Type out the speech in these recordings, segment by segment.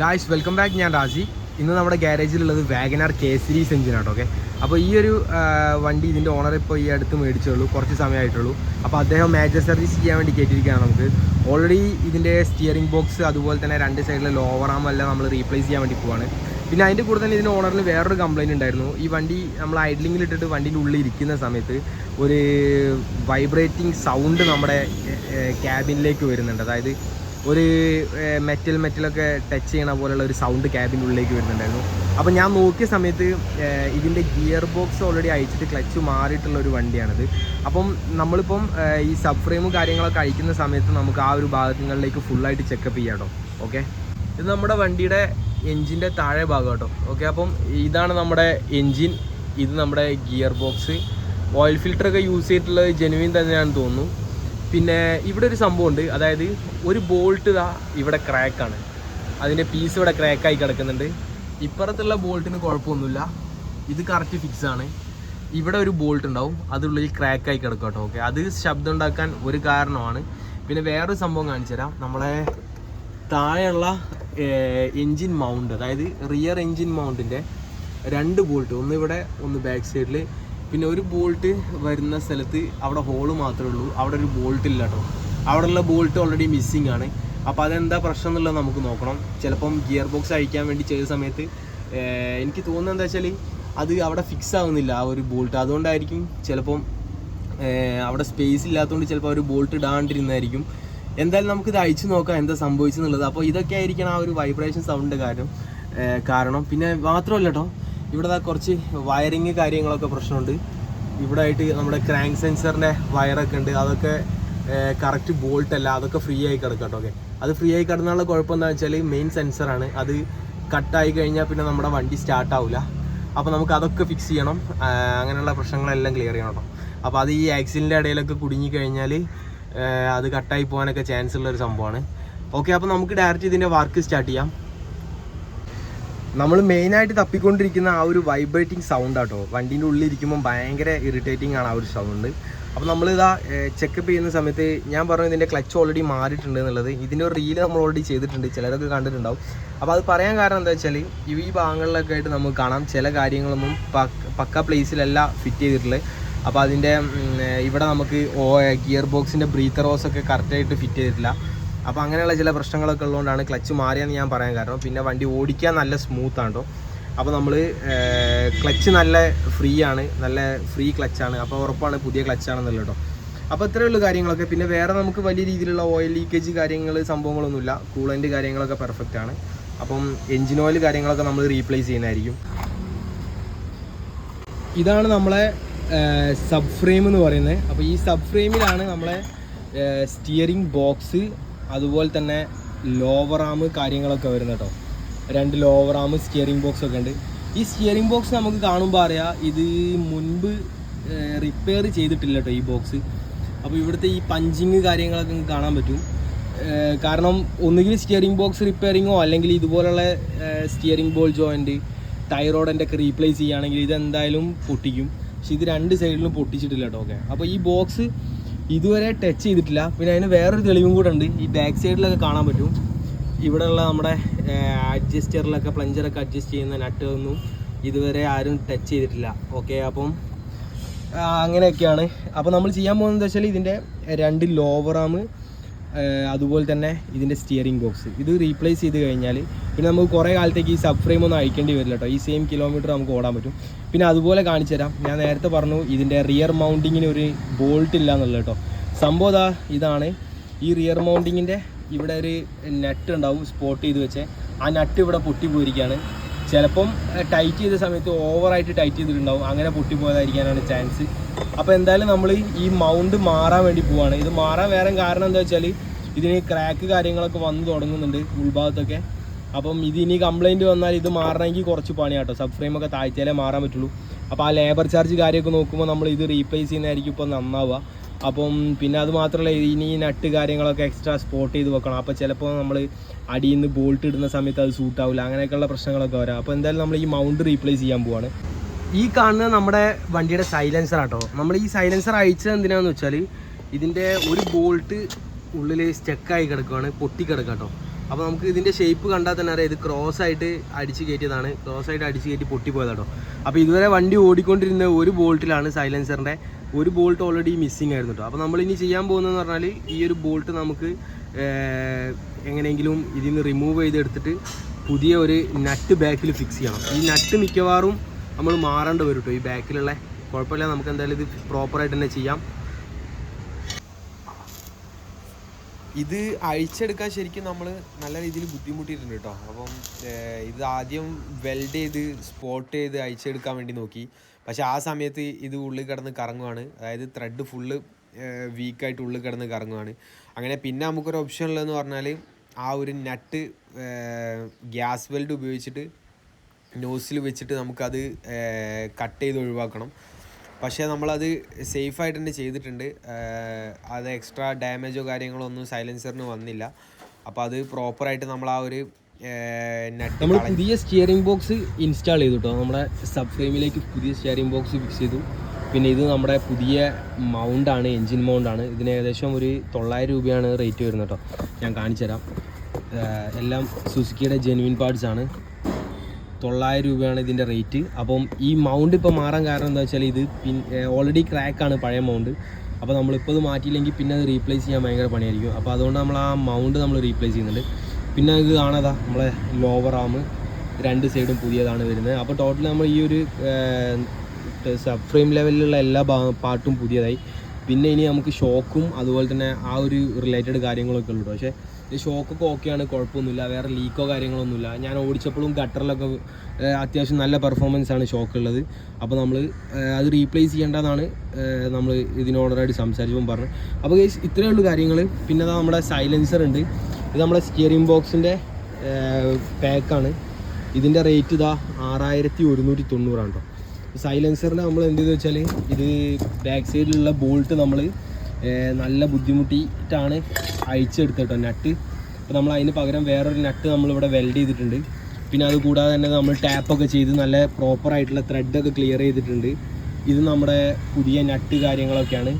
Guys welcome back. ഞാൻ രാജി. ഇന്ന് നമ്മുടെ ഗാരേജിലുള്ളത് വാഗനാർ കെ സീരീസ് എഞ്ചിനാട്ടോ. ഓക്കെ, അപ്പോൾ ഈ ഒരു വണ്ടി ഇതിൻ്റെ ഓണർ ഇപ്പോൾ ഈ അടുത്ത് മേടിച്ചുള്ളൂ, കുറച്ച് സമയമായിട്ടുള്ളൂ. അപ്പോൾ അദ്ദേഹം മേജർ സർവീസ് ചെയ്യാൻ വേണ്ടി കയറ്റിയിരിക്കുകയാണ്. നമുക്ക് ഓൾറെഡി ഇതിൻ്റെ സ്റ്റിയറിംഗ് ബോക്സ് അതുപോലെ തന്നെ രണ്ട് സൈഡിലെ ലോവർ ആം എല്ലാം നമ്മൾ റീപ്ലേസ് ചെയ്യാൻ വേണ്ടി പോവാണ്. പിന്നെ അതിൻ്റെ കൂടെ തന്നെ ഇതിൻ്റെ ഓണറിന് വേറൊരു കംപ്ലയിൻറ്റ് ഉണ്ടായിരുന്നു. ഈ വണ്ടി നമ്മൾ ഐഡ്ലിങ്ങിൽ ഇട്ടിട്ട് വണ്ടീൻ്റെ ഉള്ളിൽ ഇരിക്കുന്ന സമയത്ത് ഒരു വൈബ്രേറ്റിംഗ് സൗണ്ട് നമ്മുടെ ക്യാബിനിലേക്ക് വരുന്നുണ്ട്. അതായത് ഒരു മെറ്റലൊക്കെ ടച്ച് ചെയ്യണ പോലെയുള്ള ഒരു സൗണ്ട് ക്യാബിൻ്റെ ഉള്ളിലേക്ക് വരുന്നുണ്ടായിരുന്നു. അപ്പോൾ ഞാൻ നോക്കിയ സമയത്ത് ഇതിൻ്റെ ഗിയർ ബോക്സ് ഓൾറെഡി അയച്ചിട്ട് ക്ലച്ച് മാറിയിട്ടുള്ള ഒരു വണ്ടിയാണിത്. അപ്പം നമ്മളിപ്പം ഈ സബ് ഫ്രെയിമും കാര്യങ്ങളൊക്കെ അയക്കുന്ന സമയത്ത് നമുക്ക് ആ ഒരു ഭാഗങ്ങളിലേക്ക് ഫുള്ളായിട്ട് ചെക്കപ്പ് ചെയ്യാം കേട്ടോ. ഓക്കെ, ഇത് നമ്മുടെ വണ്ടിയുടെ എൻജിൻ്റെ താഴെ ഭാഗം കേട്ടോ. ഓക്കെ, അപ്പം ഇതാണ് നമ്മുടെ എൻജിൻ, ഇത് നമ്മുടെ ഗിയർ ബോക്സ്. ഓയിൽ ഫിൽറ്ററൊക്കെ യൂസ് ചെയ്തിട്ടുള്ളത് ജെനുവിൻ തന്നെയാണെന്ന് തോന്നുന്നു. പിന്നെ ഇവിടെ ഒരു സംഭവമുണ്ട്, അതായത് ഒരു ബോൾട്ട് ഇതാ ഇവിടെ ക്രാക്കാണ്, അതിൻ്റെ പീസ് ഇവിടെ ക്രാക്കായി കിടക്കുന്നുണ്ട്. ഇപ്പുറത്തുള്ള ബോൾട്ടിന് കുഴപ്പമൊന്നുമില്ല, ഇത് കറക്റ്റ് ഫിക്സാണ്. ഇവിടെ ഒരു ബോൾട്ട് ഉണ്ടാവും, അതുള്ളിൽ ക്രാക്കായി കിടക്കും കേട്ടോ. ഓക്കെ, അത് ശബ്ദം ഉണ്ടാക്കാൻ ഒരു കാരണമാണ്. പിന്നെ വേറൊരു സംഭവം കാണിച്ചു തരാം. നമ്മളെ താഴെയുള്ള എൻജിൻ മൗണ്ട്, അതായത് റിയർ എൻജിൻ മൗണ്ടിൻ്റെ രണ്ട് ബോൾട്ട്, ഒന്ന് ഇവിടെ ഒന്ന് ബാക്ക് സൈഡിൽ, പിന്നെ ഒരു ബോൾട്ട് വരുന്ന സ്ഥലത്ത് അവിടെ ഹോള് മാത്രമേ ഉള്ളൂ, അവിടെ ഒരു ബോൾട്ട് ഇല്ല കേട്ടോ. അവിടെയുള്ള ബോൾട്ട് ഓൾറെഡി മിസ്സിങ് ആണ്. അപ്പോൾ അതെന്താ പ്രശ്നം എന്നുള്ളത് നമുക്ക് നോക്കണം. ചിലപ്പം ഗിയർ ബോക്സ് അഴിക്കാൻ വേണ്ടി ചെയ്ത സമയത്ത് എനിക്ക് തോന്നുന്നത് എന്താ വെച്ചാൽ അത് അവിടെ ഫിക്സ് ആവുന്നില്ല ആ ഒരു ബോൾട്ട്. അതുകൊണ്ടായിരിക്കും ചിലപ്പം അവിടെ സ്പേസ് ഇല്ലാത്തതുകൊണ്ട് ചിലപ്പോൾ ഒരു ബോൾട്ട് ഇടാണ്ടിരുന്നായിരിക്കും. എന്തായാലും നമുക്കിത് അയച്ചു നോക്കാം എന്താ സംഭവിച്ചെന്നുള്ളത്. അപ്പോൾ ഇതൊക്കെ ആയിരിക്കണം ആ ഒരു വൈബ്രേഷൻ സൗണ്ട് കാരണം. പിന്നെ മാത്രമല്ല കേട്ടോ, ഇവിടെ കുറച്ച് വയറിങ് കാര്യങ്ങളൊക്കെ പ്രശ്നമുണ്ട്. ഇവിടെ ആയിട്ട് നമ്മുടെ ക്രാങ്ക് സെൻസറിൻ്റെ വയറൊക്കെ ഉണ്ട്, അതൊക്കെ കറക്റ്റ് ബോൾട്ടല്ല, അതൊക്കെ ഫ്രീ ആയി കിടക്കാം കേട്ടോ. ഓക്കെ, അത് ഫ്രീ ആയി കിടന്നുള്ള കുഴപ്പം എന്താണെന്ന് വെച്ചാൽ മെയിൻ സെൻസറാണ്, അത് കട്ടായി കഴിഞ്ഞാൽ പിന്നെ നമ്മുടെ വണ്ടി സ്റ്റാർട്ടാവില്ല. അപ്പോൾ നമുക്ക് അതൊക്കെ ഫിക്സ് ചെയ്യണം, അങ്ങനെയുള്ള പ്രശ്നങ്ങളെല്ലാം ക്ലിയർ ചെയ്യണം കേട്ടോ. അപ്പോൾ അത് ഈ ആക്സിലിൻ്റെ ഇടയിലൊക്കെ കുടുങ്ങി കഴിഞ്ഞാൽ അത് കട്ടായി പോകാനൊക്കെ ചാൻസ് ഉള്ളൊരു സംഭവമാണ്. ഓക്കെ, അപ്പോൾ നമുക്ക് ഡയറക്റ്റ് ഇതിൻ്റെ വർക്ക് സ്റ്റാർട്ട് ചെയ്യാം. നമ്മൾ മെയിനായിട്ട് തപ്പിക്കൊണ്ടിരിക്കുന്ന ആ ഒരു വൈബ്രേറ്റിംഗ് സൗണ്ട് ആട്ടോ. വണ്ടീൻ്റെ ഉള്ളിൽ ഇരിക്കുമ്പോൾ ഭയങ്കര ഇറിറ്റേറ്റിംഗ് ആണ് ആ ഒരു സൗണ്ട്. അപ്പോൾ നമ്മളിതാ ചെക്കപ്പ് ചെയ്യുന്ന സമയത്ത് ഞാൻ പറഞ്ഞു ഇതിൻ്റെ ക്ലച്ച് ഓൾറെഡി മാറിയിട്ടുണ്ട് എന്നുള്ളത്. ഇതിൻ്റെ ഒരു റീല് നമ്മൾ ഓൾറെഡി ചെയ്തിട്ടുണ്ട്, ചിലരൊക്കെ കണ്ടിട്ടുണ്ടാവും. അപ്പോൾ അത് പറയാൻ കാരണം എന്താ വെച്ചാൽ ഈ ഭാഗങ്ങളിലൊക്കെ ആയിട്ട് നമുക്ക് കാണാം ചില കാര്യങ്ങളൊന്നും പക്ക പ്ലേസിലല്ല ഫിറ്റ് ചെയ്തിട്ടുള്ളത്. അപ്പോൾ അതിൻ്റെ ഇവിടെ നമുക്ക് ഗിയർ ബോക്സിൻ്റെ ബ്രീത്തർ ഹോസൊക്കെ കറക്റ്റായിട്ട് ഫിറ്റ് ചെയ്തിട്ടില്ല. അപ്പോൾ അങ്ങനെയുള്ള ചില പ്രശ്നങ്ങളൊക്കെ ഉള്ളതുകൊണ്ടാണ് ക്ലച്ച് മാറിയെന്ന് ഞാൻ പറയാൻ കാരണം. പിന്നെ വണ്ടി ഓടിക്കാൻ നല്ല സ്മൂത്താണ് കേട്ടോ. അപ്പോൾ നമ്മൾ ക്ലച്ച് നല്ല ഫ്രീ ആണ്, നല്ല ഫ്രീ ക്ലച്ചാണ്. അപ്പോൾ ഉറപ്പാണ് പുതിയ ക്ലച്ചാണെന്നല്ലോ കേട്ടോ. അപ്പോൾ ഇത്രയുള്ള കാര്യങ്ങളൊക്കെ. പിന്നെ വേറെ നമുക്ക് വലിയ രീതിയിലുള്ള ഓയിൽ ലീക്കേജ് സംഭവങ്ങളൊന്നുമില്ല. കൂളൻ്റ് കാര്യങ്ങളൊക്കെ പെർഫെക്റ്റ് ആണ്. അപ്പം എൻജിൻ ഓയിൽ കാര്യങ്ങളൊക്കെ നമ്മൾ റീപ്ലേസ് ചെയ്യുന്നതായിരിക്കും. ഇതാണ് നമ്മളെ സബ് ഫ്രെയിം എന്ന് പറയുന്നത്. അപ്പോൾ ഈ സബ് ഫ്രെയിമിലാണ് നമ്മളെ സ്റ്റിയറിംഗ് ബോക്സ് അതുപോലെ തന്നെ ലോവർ ആം കാര്യങ്ങളൊക്കെ വരുന്നത് കേട്ടോ. രണ്ട് ലോവർ ആം സ്റ്റിയറിംഗ് ബോക്സ് ഒക്കെ ഉണ്ട്. ഈ സ്റ്റിയറിംഗ് ബോക്സ് നമുക്ക് കാണുമ്പോൾ അറിയാം ഇത് മുൻപ് റിപ്പയർ ചെയ്തിട്ടില്ല കേട്ടോ ഈ ബോക്സ്. അപ്പോൾ ഇവിടുത്തെ ഈ പഞ്ചിങ് കാര്യങ്ങളൊക്കെ കാണാൻ പറ്റും. കാരണം ഒന്നുകിൽ സ്റ്റിയറിംഗ് ബോക്സ് റിപ്പയറിങ്ങോ അല്ലെങ്കിൽ ഇതുപോലുള്ള സ്റ്റിയറിംഗ് ബോൾ ജോയിൻറ്റ് ടൈറോഡിൻ്റെ ഒക്കെ റീപ്ലേസ് ചെയ്യുകയാണെങ്കിൽ ഇതെന്തായാലും പൊട്ടിക്കും. പക്ഷെ ഇത് രണ്ട് സൈഡിലും പൊട്ടിച്ചിട്ടില്ല കേട്ടോ. ഓക്കെ, അപ്പോൾ ഈ ബോക്സ് ഇതുവരെ ടച്ച് ചെയ്തിട്ടില്ല. പിന്നെ അതിന് വേറൊരു തെളിവും കൂടെ ഉണ്ട്. ഈ ബാക്ക് സൈഡിലൊക്കെ കാണാൻ പറ്റും, ഇവിടെയുള്ള നമ്മുടെ അഡ്ജസ്റ്ററിലൊക്കെ പ്ലഞ്ചറൊക്കെ അഡ്ജസ്റ്റ് ചെയ്യുന്ന നട്ടൊന്നും ഇതുവരെ ആരും ടച്ച് ചെയ്തിട്ടില്ല. ഓക്കെ, അപ്പം അങ്ങനെയൊക്കെയാണ്. അപ്പോൾ നമ്മൾ ചെയ്യാൻ പോകുന്നത് വെച്ചാൽ ഇതിൻ്റെ രണ്ട് ലോവർ ആം അതുപോലെ തന്നെ ഇതിൻ്റെ സ്റ്റിയറിംഗ് ബോക്സ് ഇത് റീപ്ലേസ് ചെയ്ത് കഴിഞ്ഞാൽ പിന്നെ നമുക്ക് കുറേ കാലത്തേക്ക് ഈ സബ് ഫ്രെയിം ഒന്നും അയക്കേണ്ടി വരില്ല കേട്ടോ. ഈ സെയിം കിലോമീറ്റർ നമുക്ക് ഓടാൻ പറ്റും. പിന്നെ അതുപോലെ കാണിച്ചു തരാം. ഞാൻ നേരത്തെ പറഞ്ഞു ഇതിൻ്റെ റിയർ മൗണ്ടിങ്ങിന് ഒരു ബോൾട്ട് ഇല്ല എന്നുള്ളത് കേട്ടോ. സംഭവം ഇതാണ്. ഈ റിയർ മൗണ്ടിങ്ങിൻ്റെ ഇവിടെ ഒരു നട്ട് ഉണ്ടാവും സ്പോട്ട് ചെയ്ത് വെച്ചേ. ആ നട്ട് ഇവിടെ പൊട്ടിപ്പോയിരിക്കുകയാണ്. ചിലപ്പം ടൈറ്റ് ചെയ്ത സമയത്ത് ഓവറായിട്ട് ടൈറ്റ് ചെയ്തിട്ടുണ്ടാവും, അങ്ങനെ പൊട്ടിപ്പോയതായിരിക്കാനാണ് ചാൻസ്. അപ്പോൾ എന്തായാലും നമ്മൾ ഈ മൗണ്ട് മാറാൻ വേണ്ടി പോവാണ്. ഇത് മാറാൻ വേറെ കാരണം എന്താ വെച്ചാൽ ഇതിന് ക്രാക്ക് കാര്യങ്ങളൊക്കെ വന്ന് തുടങ്ങുന്നുണ്ട് ഉൾഭാഗത്തൊക്കെ. അപ്പം ഇതിനി കംപ്ലയിൻറ്റ് വന്നാൽ ഇത് മാറണമെങ്കിൽ കുറച്ച് പണിയാട്ടോ. സബ് ഫ്രെയിമൊക്കെ താഴ്ത്തിയാലേ മാറാൻ പറ്റുള്ളൂ. അപ്പോൾ ആ ലേബർ ചാർജ് കാര്യമൊക്കെ നോക്കുമ്പോൾ നമ്മൾ ഇത് റീപ്ലേസ് ചെയ്യുന്നതായിരിക്കും ഇപ്പോൾ നന്നാവുക. അപ്പം പിന്നെ അത് മാത്രമല്ല ഇനി നട്ട് കാര്യങ്ങളൊക്കെ എക്സ്ട്രാ സ്പോട്ട് ചെയ്ത് വെക്കണം. അപ്പോൾ ചിലപ്പോൾ നമ്മൾ അടിയിൽ നിന്ന് ബോൾട്ട് ഇടുന്ന സമയത്ത് അത് സൂട്ടാവില്ല, അങ്ങനെയൊക്കെയുള്ള പ്രശ്നങ്ങളൊക്കെ വരാം. അപ്പോൾ എന്തായാലും നമ്മൾ ഈ മൗണ്ട് റീപ്ലേസ് ചെയ്യാൻ പോവാണ്. ഈ കാണുന്നത് നമ്മുടെ വണ്ടിയുടെ സൈലൻസർ ആട്ടോ. നമ്മൾ ഈ സൈലൻസർ അയച്ചത് എന്തിനാണെന്ന് വെച്ചാൽ ഇതിൻ്റെ ഒരു ബോൾട്ട് ഉള്ളിൽ സ്റ്റക്കായി കിടക്കുകയാണ്, പൊട്ടി കിടക്കുക കേട്ടോ. അപ്പോൾ നമുക്ക് ഇതിൻ്റെ ഷേപ്പ് കണ്ടാൽ തന്നെ അറിയാം ഇത് ക്രോസ് ആയിട്ട് അടിച്ച് കയറ്റിയതാണ്, ക്രോസ് ആയിട്ട് അടിച്ച് കയറ്റി പൊട്ടിപ്പോയതാട്ടോ. അപ്പോൾ ഇതുവരെ വണ്ടി ഓടിക്കൊണ്ടിരുന്ന ഒരു ബോൾട്ടിലാണ് സൈലൻസറിൻ്റെ ഒരു ബോൾട്ട് ഓൾറെഡി മിസ്സിങ് ആയിരുന്നു കേട്ടോ. അപ്പോൾ നമ്മളിനി ചെയ്യാൻ പോകുന്നതെന്ന് പറഞ്ഞാൽ ഈ ഒരു ബോൾട്ട് നമുക്ക് എങ്ങനെയെങ്കിലും ഇതിൽ നിന്ന് റിമൂവ് ചെയ്തെടുത്തിട്ട് പുതിയ ഒരു നട്ട് ബാക്കിൽ ഫിക്സ് ചെയ്യണം. ഈ നട്ട് മിക്കവാറും നമ്മൾ മാറേണ്ടി വരും കേട്ടോ. ഈ ബാക്കിലുള്ള കുഴപ്പമില്ല, നമുക്ക് എന്തായാലും ഇത് പ്രോപ്പറായിട്ട് തന്നെ ചെയ്യാം. ഇത് അഴിച്ചെടുക്കാൻ ശരിക്കും നമ്മൾ നല്ല രീതിയിൽ ബുദ്ധിമുട്ടിയിട്ടുണ്ട് കേട്ടോ. അപ്പം ഇത് ആദ്യം വെൽഡ് ചെയ്ത് സ്പോട്ട് ചെയ്ത് അഴിച്ചെടുക്കാൻ വേണ്ടി നോക്കി. പക്ഷേ ആ സമയത്ത് ഇത് ഉള്ളിൽ കിടന്ന് കറങ്ങുവാണ്, അതായത് ത്രെഡ് ഫുള്ള് വീക്കായിട്ട് ഉള്ളിൽ കിടന്ന് കറങ്ങുവാണ്. അങ്ങനെ പിന്നെ നമുക്കൊരു ഓപ്ഷൻ ഉള്ളതെന്ന് പറഞ്ഞാൽ ആ ഒരു നട്ട് ഗ്യാസ് വെൽഡ് ഉപയോഗിച്ചിട്ട് നോസിൽ വെച്ചിട്ട് നമുക്കത് കട്ട് ചെയ്ത് ഒഴിവാക്കണം. പക്ഷേ നമ്മളത് സേഫായിട്ട് തന്നെ ചെയ്തിട്ടുണ്ട്. അത് എക്സ്ട്രാ ഡാമേജോ കാര്യങ്ങളോ ഒന്നും സൈലൻസറിന് വന്നില്ല. അപ്പോൾ അത് പ്രോപ്പറായിട്ട് നമ്മൾ ആ ഒരു നമ്മൾ പുതിയ സ്റ്റിയറിംഗ് ബോക്സ് ഇൻസ്റ്റാൾ ചെയ്തു കേട്ടോ. നമ്മുടെ സബ് ഫ്രെയിമിലേക്ക് പുതിയ സ്റ്റിയറിംഗ് ബോക്സ് ഫിക്സ് ചെയ്തു. പിന്നെ ഇത് നമ്മുടെ പുതിയ മൗണ്ടാണ്, എൻജിൻ മൗണ്ടാണ്. ഇതിന് ഏകദേശം ഒരു 900 രൂപയാണ് റേറ്റ് വരുന്നത് കേട്ടോ. ഞാൻ കാണിച്ചു തരാം. എല്ലാം സുസുക്കിയുടെ ജെനുവിൻ പാർട്സ് ആണ്. 900 രൂപയാണ് ഇതിൻ്റെ റേറ്റ്. അപ്പം ഈ മൗണ്ട് ഇപ്പോൾ മാറാൻ കാരണം എന്താ വെച്ചാൽ ഇത് ഓൾറെഡി ക്രാക്കാണ് പഴയ മൗണ്ട്. അപ്പോൾ നമ്മളിപ്പോൾ ഇത് മാറ്റിയില്ലെങ്കിൽ പിന്നെ അത് റീപ്ലേസ് ചെയ്യാൻ ഭയങ്കര പണിയായിരിക്കും. അപ്പോൾ അതുകൊണ്ട് നമ്മൾ ആ മൗണ്ട് നമ്മൾ റീപ്ലേസ് ചെയ്യുന്നുണ്ട്. പിന്നെ ഇത് കാണാതാ നമ്മളെ ലോവർ ആം 2 സൈഡും പുതിയതാണ് വരുന്നത്. അപ്പോൾ ടോട്ടൽ നമ്മൾ ഈ ഒരു സബ് ഫ്രെയിം ലെവലിലുള്ള എല്ലാ പാർട്ടും പുതിയതായി. പിന്നെ ഇനി നമുക്ക് ഷോക്കും അതുപോലെ തന്നെ ആ ഒരു റിലേറ്റഡ് കാര്യങ്ങളൊക്കെ ഉള്ളൂ. പക്ഷേ ഈ ഷോക്കൊക്കെ ഓക്കെയാണ്, കുഴപ്പമൊന്നുമില്ല, വേറെ ലീക്കോ കാര്യങ്ങളൊന്നുമില്ല. ഞാൻ ഓടിച്ചപ്പോഴും ഗട്ടറിലൊക്കെ അത്യാവശ്യം നല്ല പെർഫോമൻസാണ് ഷോക്കുള്ളത്. അപ്പോൾ നമ്മൾ അത് റീപ്ലേസ് ചെയ്യേണ്ടതാണ് നമ്മൾ ഇതിനോടറായിട്ട് സംസാരിച്ചപ്പോൾ പറഞ്ഞു. അപ്പോൾ ഇത്രയേ ഉള്ളൂ കാര്യങ്ങൾ. പിന്നെ നമ്മുടെ സൈലൻസർ ഉണ്ട്. ഇത് നമ്മുടെ സ്റ്റിയറിംഗ് ബോക്സിൻ്റെ പാക്കാണ്. ഇതിൻ്റെ റേറ്റ് ഇതാ 6190 കേട്ടോ. സൈലൻസറിന് നമ്മൾ എന്ത് ചെയ്തെന്ന് വെച്ചാൽ ഇത് ബാക്ക് സൈഡിലുള്ള ബോൾട്ട് നമ്മൾ നല്ല ബുദ്ധിമുട്ടിയിട്ടാണ് അഴിച്ചെടുത്തത് കേട്ടോ നട്ട്. അപ്പോൾ നമ്മൾ അതിന് പകരം വേറൊരു നട്ട് നമ്മളിവിടെ വെൽഡ് ചെയ്തിട്ടുണ്ട്. പിന്നെ അത് കൂടാതെ തന്നെ നമ്മൾ ടാപ്പൊക്കെ ചെയ്ത് നല്ല പ്രോപ്പറായിട്ടുള്ള ത്രെഡൊക്കെ ക്ലിയർ ചെയ്തിട്ടുണ്ട്. ഇത് നമ്മുടെ പുതിയ നട്ട് കാര്യങ്ങളൊക്കെയാണ്.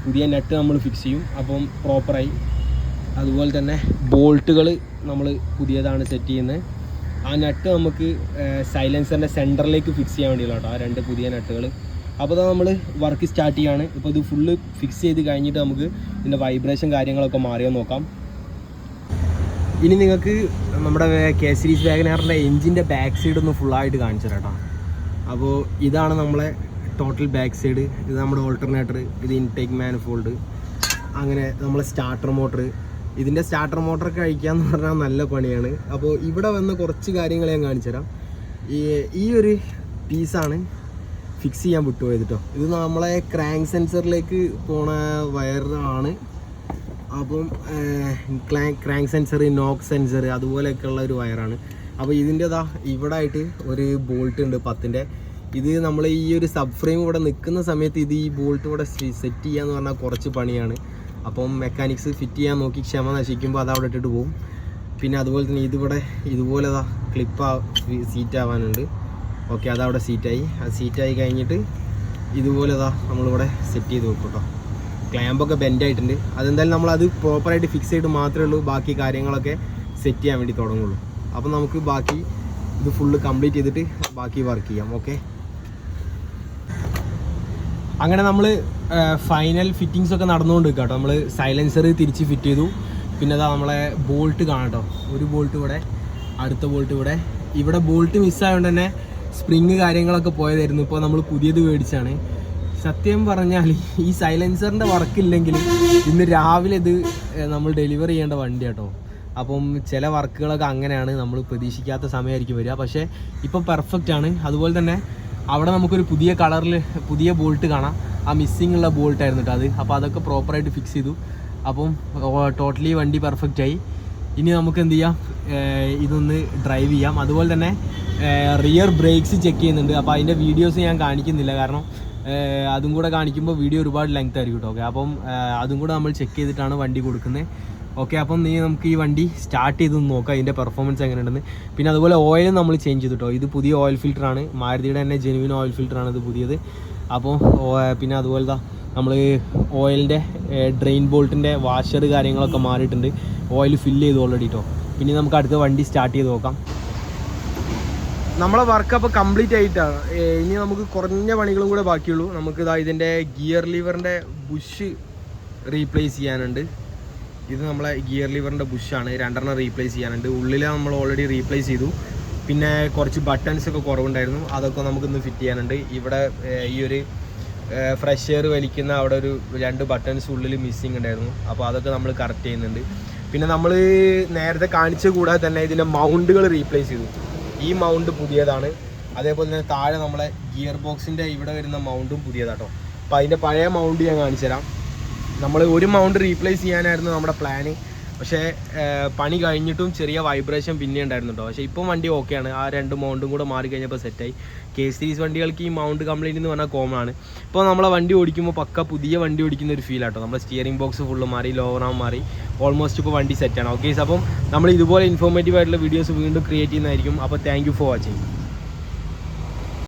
പുതിയ നട്ട് നമ്മൾ ഫിക്സ് ചെയ്യും അപ്പം പ്രോപ്പറായി. അതുപോലെ തന്നെ ബോൾട്ടുകൾ നമ്മൾ പുതിയതാണ് സെറ്റ് ചെയ്യുന്നത്. ആ നട്ട് നമുക്ക് സൈലൻസറിൻ്റെ സെൻറ്ററിലേക്ക് ഫിക്സ് ചെയ്യാൻ വേണ്ടിയുള്ള കേട്ടോ ആ 2 പുതിയ നട്ടുകൾ. അപ്പോൾ നമ്മൾ വർക്ക് സ്റ്റാർട്ട് ചെയ്യാണ്. ഇപ്പോൾ ഇത് ഫുള്ള് ഫിക്സ് ചെയ്ത് കഴിഞ്ഞിട്ട് നമുക്ക് ഇതിൻ്റെ വൈബ്രേഷൻ കാര്യങ്ങളൊക്കെ മാറിയോ നോക്കാം. ഇനി നിങ്ങൾക്ക് നമ്മുടെ കെ സീരീസ് വാഗനറിൻ്റെ എഞ്ചിൻ്റെ ബാക്ക് സൈഡ് ഒന്ന് ഫുള്ളായിട്ട് കാണിച്ചു തരാം കേട്ടോ. അപ്പോൾ ഇതാണ് നമ്മളെ ടോട്ടൽ ബാക്ക് സൈഡ്. ഇത് നമ്മുടെ ഓൾട്ടർനേറ്റർ, ഇത് ഇൻടേക്ക് മാനിഫോൾഡ്, അങ്ങനെ നമ്മളെ സ്റ്റാർട്ടർ മോട്ടർ. ഇതിൻ്റെ സ്റ്റാർട്ടർ മോട്ടറൊക്കെ അഴിക്കാന്ന് പറഞ്ഞാൽ നല്ല പണിയാണ്. അപ്പോൾ ഇവിടെ വന്ന് കുറച്ച് കാര്യങ്ങൾ ഞാൻ കാണിച്ചു തരാം. ഈ ഒരു പീസാണ് ഫിക്സ് ചെയ്യാൻ വിട്ടുപോയത് കേട്ടോ. ഇത് നമ്മളെ ക്രാങ്ക് സെൻസറിലേക്ക് പോണ വയറാണ്. അപ്പം ക്രാങ്ക് സെൻസർ, നോക്ക് സെൻസർ അതുപോലെയൊക്കെയുള്ള ഒരു വയറാണ്. അപ്പോൾ ഇതിൻ്റെതാ ഇവിടെ ആയിട്ട് ഒരു ബോൾട്ട് ഉണ്ട് 10-ൻ്റെ. ഇത് നമ്മൾ ഈ ഒരു സബ് ഫ്രെയിം ഇവിടെ നിൽക്കുന്ന സമയത്ത് ഇത് ഈ ബോൾട്ട് ഇവിടെ സെറ്റ് ചെയ്യാന്ന് പറഞ്ഞാൽ കുറച്ച് പണിയാണ്. അപ്പം മെക്കാനിക്സ് ഫിറ്റ് ചെയ്യാൻ നോക്കി ക്ഷമ നശിക്കുമ്പോൾ അത് അവിടെ ഇട്ടിട്ട് പോകും. പിന്നെ അതുപോലെ തന്നെ ഇതിവിടെ ഇതുപോലെ സീറ്റ് ആവാനുണ്ട്. ഓക്കെ, അതവിടെ സീറ്റായി. അത് സീറ്റായി കഴിഞ്ഞിട്ട് ഇതുപോലെ നമ്മളിവിടെ സെറ്റ് ചെയ്ത് വെക്കും കേട്ടോ. ക്ലാമ്പൊക്കെ ബെൻഡായിട്ടുണ്ട്. അതെന്തായാലും നമ്മളത് പ്രോപ്പറായിട്ട് ഫിക്സ് ചെയ്തിട്ട് മാത്രമേ ഉള്ളൂ ബാക്കി കാര്യങ്ങളൊക്കെ സെറ്റ് ചെയ്യാൻ വേണ്ടി തുടങ്ങുള്ളൂ. അപ്പോൾ നമുക്ക് ബാക്കി ഇത് ഫുള്ള് കംപ്ലീറ്റ് ചെയ്തിട്ട് ബാക്കി വർക്ക് ചെയ്യാം. ഓക്കെ, അങ്ങനെ നമ്മൾ ഫൈനൽ ഫിറ്റിങ്സ് ഒക്കെ നടന്നുകൊണ്ട് നിൽക്കാം കേട്ടോ. നമ്മൾ സൈലൻസർ തിരിച്ച് ഫിറ്റ് ചെയ്തു. പിന്നെ അതാ നമ്മളെ ബോൾട്ട് കാണാം കേട്ടോ. ഒരു ബോൾട്ട് ഇവിടെ, അടുത്ത ബോൾട്ട് ഇവിടെ. ഇവിടെ ബോൾട്ട് മിസ്സായതുകൊണ്ട് തന്നെ സ്പ്രിങ് കാര്യങ്ങളൊക്കെ പോയതായിരുന്നു. ഇപ്പോൾ നമ്മൾ പുതിയത് മേടിച്ചാണ്. സത്യം പറഞ്ഞാൽ ഈ സൈലൻസറിൻ്റെ വർക്കില്ലെങ്കിൽ ഇന്ന് രാവിലെ ഇത് നമ്മൾ ഡെലിവറി ചെയ്യേണ്ട വണ്ടി കേട്ടോ. അപ്പം ചില വർക്കുകളൊക്കെ അങ്ങനെയാണ്, നമ്മൾ പ്രതീക്ഷിക്കാത്ത സമയമായിരിക്കും വരിക. പക്ഷേ ഇപ്പം പെർഫെക്റ്റ് ആണ്. അതുപോലെ തന്നെ അവിടെ നമുക്കൊരു പുതിയ കളറിൽ പുതിയ ബോൾട്ട് കാണാം. ആ മിസ്സിങ് ഉള്ള ബോൾട്ടായിരുന്നു കേട്ടോ അത്. അപ്പോൾ അതൊക്കെ പ്രോപ്പറായിട്ട് ഫിക്സ് ചെയ്തു. അപ്പം ടോട്ടലി വണ്ടി പെർഫെക്റ്റായി. ഇനി നമുക്ക് എന്ത് ചെയ്യാം, ഇതൊന്ന് ഡ്രൈവ് ചെയ്യാം. അതുപോലെ തന്നെ റിയർ ബ്രേക്സ് ചെക്ക് ചെയ്യുന്നുണ്ട്. അപ്പോൾ അതിൻ്റെ വീഡിയോസ് ഞാൻ കാണിക്കുന്നില്ല, കാരണം അതും കൂടെ കാണിക്കുമ്പോൾ വീഡിയോ ഒരുപാട് ലെങ്ത് ആയിരിക്കും കേട്ടോ. ഓക്കെ, അപ്പം അതും കൂടെ നമ്മൾ ചെക്ക് ചെയ്തിട്ടാണ് വണ്ടി കൊടുക്കുന്നത്. ഓക്കെ, അപ്പം നമുക്ക് ഈ വണ്ടി സ്റ്റാർട്ട് ചെയ്ത് നോക്കാം ഇതിൻ്റെ പെർഫോമൻസ് എങ്ങനെയുണ്ടെന്ന്. പിന്നെ അതുപോലെ ഓയിലും നമ്മൾ ചേഞ്ച് ചെയ്തു കേട്ടോ. ഇത് പുതിയ ഓയിൽ ഫിൽറ്ററാണ്, മാരുതിയുടെ തന്നെ ജെനുവിൻ ഓയിൽ ഫിൽറ്ററാണ് ഇത് പുതിയത്. അപ്പോൾ പിന്നെ അതുപോലെ നമ്മൾ ഓയിലിൻ്റെ ഡ്രെയിൻ ബോൾട്ടിൻ്റെ വാഷർ കാര്യങ്ങളൊക്കെ മാറിയിട്ടുണ്ട്. ഓയിൽ ഫില്ല് ചെയ്തു ഓൾറെഡി കേട്ടോ. പിന്നെ നമുക്ക് അടുത്ത വണ്ടി സ്റ്റാർട്ട് ചെയ്ത് നോക്കാം. നമ്മളെ വർക്ക് അപ്പോൾ കംപ്ലീറ്റ് ആയിട്ടാണ്. ഇനി നമുക്ക് കുറഞ്ഞ പണികളും കൂടെ ബാക്കിയുള്ളൂ. നമുക്ക് ഇതിൻ്റെ ഗിയർ ലിവറിൻ്റെ ബുഷ് റീപ്ലേസ് ചെയ്യാനുണ്ട്. ഇത് നമ്മളെ ഗിയർ ലിവറിൻ്റെ ബുഷാണ്, 2 റീപ്ലേസ് ചെയ്യാനുണ്ട്. ഉള്ളിൽ നമ്മൾ ഓൾറെഡി റീപ്ലേസ് ചെയ്തു. പിന്നെ കുറച്ച് ബട്ടൺസ് ഒക്കെ കുറവുണ്ടായിരുന്നു, അതൊക്കെ നമുക്കിന്ന് ഫിറ്റ് ചെയ്യാനുണ്ട്. ഇവിടെ ഈ ഒരു ഫ്രഷ് എയർ വലിക്കുന്ന അവിടെ ഒരു 2 ബട്ടൺസ് ഉള്ളിൽ മിസ്സിങ് ഉണ്ടായിരുന്നു, അപ്പോൾ അതൊക്കെ നമ്മൾ കറക്റ്റ് ചെയ്യുന്നുണ്ട്. പിന്നെ നമ്മൾ നേരത്തെ കാണിച്ച കൂടാതെ തന്നെ ഇതിൻ്റെ മൗണ്ടുകൾ റീപ്ലേസ് ചെയ്തു. ഈ മൗണ്ട് പുതിയതാണ്. അതേപോലെ തന്നെ താഴെ നമ്മളെ ഗിയർ ബോക്സിൻ്റെ ഇവിടെ വരുന്ന മൗണ്ടും പുതിയതാട്ടോ. അപ്പോൾ അതിൻ്റെ പഴയ മൗണ്ട് ഞാൻ കാണിച്ചു തരാം. നമ്മൾ ഒരു മൗണ്ട് റീപ്ലേസ് ചെയ്യാനായിരുന്നു നമ്മുടെ പ്ലാന്. പക്ഷേ പണി കഴിഞ്ഞിട്ടും ചെറിയ വൈബ്രേഷൻ പിന്നെ ഉണ്ടായിരുന്നു കേട്ടോ. പക്ഷേ ഇപ്പം വണ്ടി ഓക്കെയാണ്. ആ 2 മൗണ്ടും കൂടെ മാറി കഴിഞ്ഞപ്പോൾ സെറ്റായി. കെ സീരീസ് വണ്ടികൾക്ക് ഈ മൗണ്ട് കംപ്ലൈൻറ്റ് എന്ന് പറഞ്ഞാൽ കോമൺ ആണ്. ഇപ്പോൾ നമ്മളെ വണ്ടി ഓടിക്കുമ്പോൾ പക്ക പുതിയ വണ്ടി ഓടിക്കുന്ന ഒരു ഫീൽ ആട്ടോ. നമ്മുടെ സ്റ്റിയറിംഗ് ബോക്സ് ഫുള്ള് മാറി, ലോവർ ആം മാറി, ഓൾമോസ്റ്റ് ഇപ്പോൾ വണ്ടി സെറ്റാണ്. ഓക്കെ, അപ്പം നമ്മൾ ഇതുപോലെ ഇൻഫോർമേറ്റീവ് ആയിട്ടുള്ള വീഡിയോസ് വീണ്ടും ക്രിയേറ്റ് ചെയ്യുന്നതായിരിക്കും. അപ്പോൾ താങ്ക് യു ഫോർ വാച്ചിങ്.